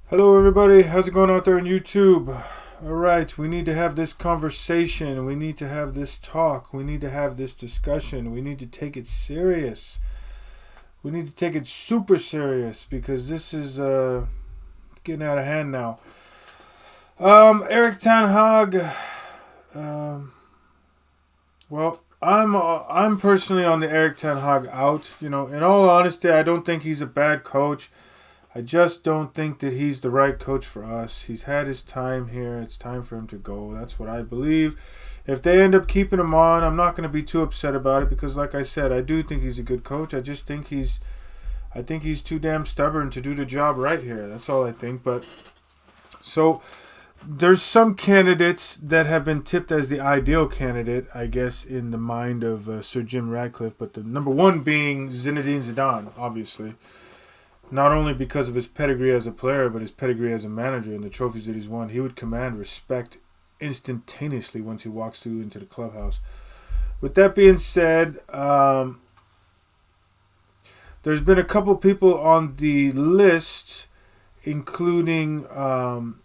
Hello, everybody. How's it going out there on YouTube? All right, we need to have this conversation. We need to have this talk. We need to have this discussion. We need to take it serious. We need to take it super serious because this is getting out of hand now. Eric Ten Hag. Um, I'm personally on the Eric Ten Hag out. In all honesty, I don't think he's a bad coach. I just don't think that he's the right coach for us. He's had his time here. It's time for him to go. That's what I believe. If they end up keeping him on, I'm not going to be too upset about it because, like I said, I do think he's a good coach. I think he's too damn stubborn to do the job right here. That's all I think. But so there's some candidates that have been tipped as the ideal candidate, I guess, in the mind of Sir Jim Ratcliffe. But the number one being Zinedine Zidane, obviously. Not only because of his pedigree as a player, but his pedigree as a manager and the trophies that he's won. He would command respect instantaneously once he walks through into the clubhouse. With that being said, there's been a couple people on the list, including De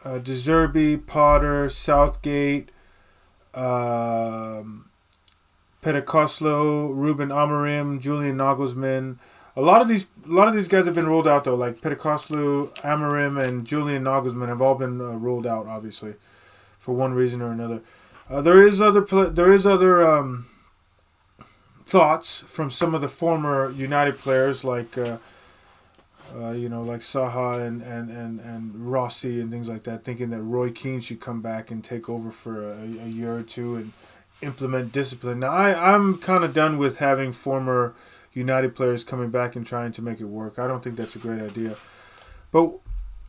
Zerbi, Potter, Southgate, Pedicoslo, Ruben Amorim, Julian Nagelsmann. A lot of these guys have been ruled out though, like Pedicoslu, Amorim, and Julian Nagelsmann have all been ruled out, obviously, for one reason or another. There is other thoughts from some of the former United players, like like Saha and Rossi and things like that, thinking that Roy Keane should come back and take over for a year or two and implement discipline. Now, I'm kind of done with having former United players coming back and trying to make it work. I don't think that's a great idea. But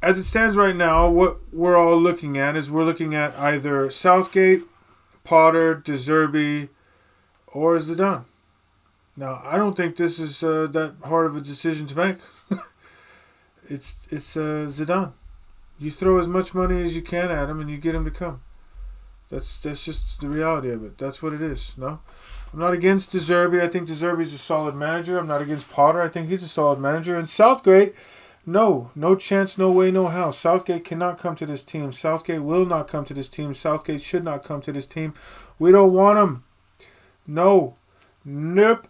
as it stands right now, what we're all looking at is we're looking at either Southgate, Potter, De Zerbi, or Zidane. Now, I don't think this is that hard of a decision to make. It's Zidane. You throw as much money as you can at him and you get him to come. That's just the reality of it. That's what it is, no? I'm not against De Zerbi. I think De Zerbi's a solid manager. I'm not against Potter. I think he's a solid manager. And Southgate, no chance, no way, no how. Southgate cannot come to this team. Southgate will not come to this team. Southgate should not come to this team. We don't want him. No. Nope.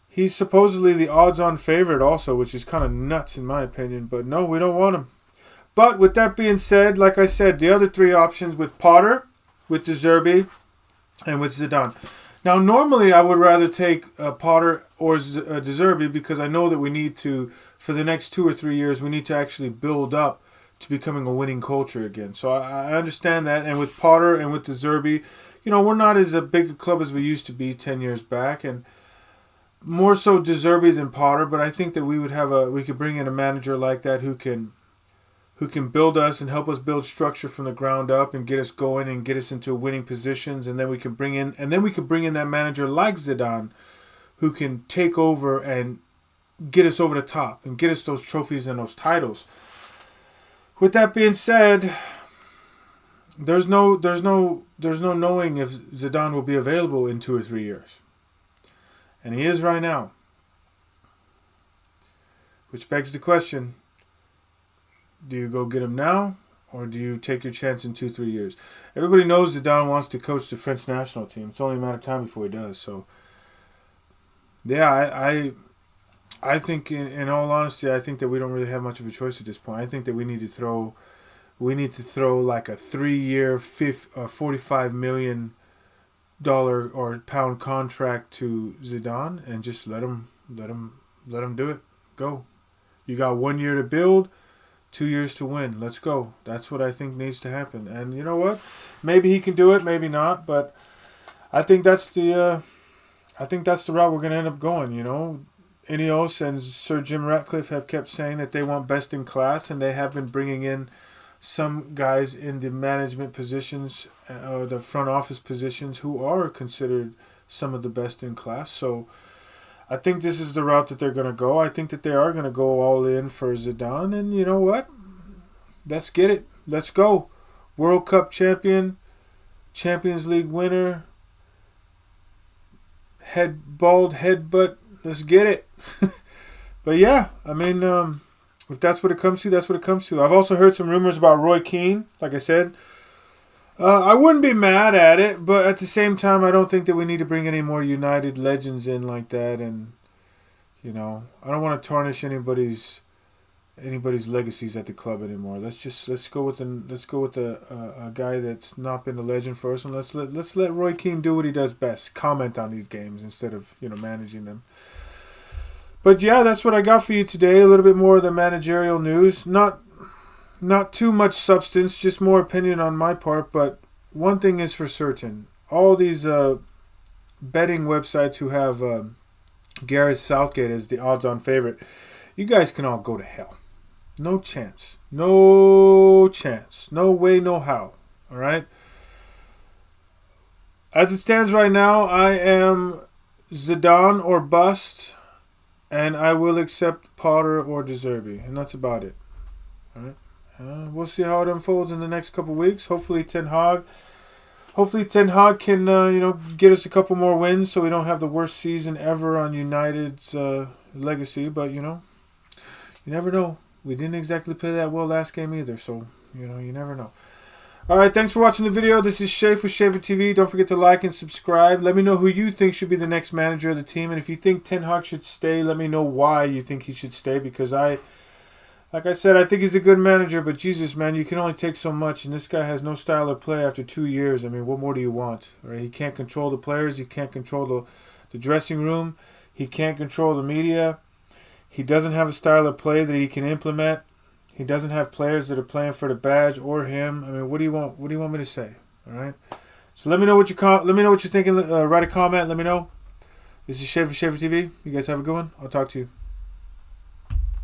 He's supposedly the odds-on favorite also, which is kind of nuts in my opinion. But no, we don't want him. But with that being said, like I said, the other three options with Potter, with De Zerbi, and with Zidane. Now, normally I would rather take Potter or De Zerbi because I know that we need to, for the next 2 or 3 years, we need to actually build up to becoming a winning culture again. So I understand that. And with Potter and with De Zerbi, we're not as a big a club as we used to be 10 years back. And more so De Zerbi than Potter. But I think that we could bring in a manager like that who can build us and help us build structure from the ground up and get us going and get us into winning positions, and then we can bring in that manager like Zidane who can take over and get us over the top and get us those trophies and those titles. With that being said, there's no knowing if Zidane will be available in 2 or 3 years. And he is right now. Which begs the question, do you go get him now, or do you take your chance in 2-3 years? Everybody knows Zidane wants to coach the French national team. It's only a matter of time before he does. So, yeah, I think, in all honesty, I think that we don't really have much of a choice at this point. I think that we need to throw like a 3-year, $45 million or pound contract to Zidane and just let him do it. Go. You got 1 year to build. 2 years to win. Let's go. That's what I think needs to happen. And you know what? Maybe he can do it. Maybe not. But I think that's the route we're going to end up going. Ineos and Sir Jim Ratcliffe have kept saying that they want best in class, and they have been bringing in some guys in the management positions, the front office positions, who are considered some of the best in class. So I think this is the route that they're going to go. I think that they are going to go all in for Zidane. And you know what? Let's get it. Let's go. World Cup champion, Champions League winner, bald headbutt. Let's get it. But yeah, I mean, If that's what it comes to, that's what it comes to. I've also heard some rumors about Roy Keane. Like I said, I wouldn't be mad at it, but at the same time, I don't think that we need to bring any more United legends in like that. And I don't want to tarnish anybody's legacies at the club anymore. Let's go with a guy that's not been a legend for us, and let's let Roy Keane do what he does best: comment on these games instead of managing them. But yeah, that's what I got for you today. A little bit more of the managerial news. Not too much substance, just more opinion on my part. But one thing is for certain: all these betting websites who have Gareth Southgate as the odds-on favorite, you guys can all go to hell. No chance. No chance. No way, no how. All right? As it stands right now, I am Zidane or bust, and I will accept Potter or De Zerbi, and that's about it. All right? We'll see how it unfolds in the next couple weeks. Hopefully Ten Hag can get us a couple more wins so we don't have the worst season ever on United's legacy. But you never know. We didn't exactly play that well last game either, so you never know. All right, thanks for watching the video. This is Shay for Shay for TV. Don't forget to like and subscribe. Let me know who you think should be the next manager of the team, and if you think Ten Hag should stay, let me know why you think he should stay. Because like I said, I think he's a good manager, but Jesus, man, you can only take so much, and this guy has no style of play after 2 years. I mean, what more do you want? Right? He can't control the players. He can't control the dressing room. He can't control the media. He doesn't have a style of play that he can implement. He doesn't have players that are playing for the badge or him. I mean, what do you want? What do you want me to say? All right. So let me know what you're thinking. Write a comment. Let me know. This is Shay for TV. You guys have a good one. I'll talk to you.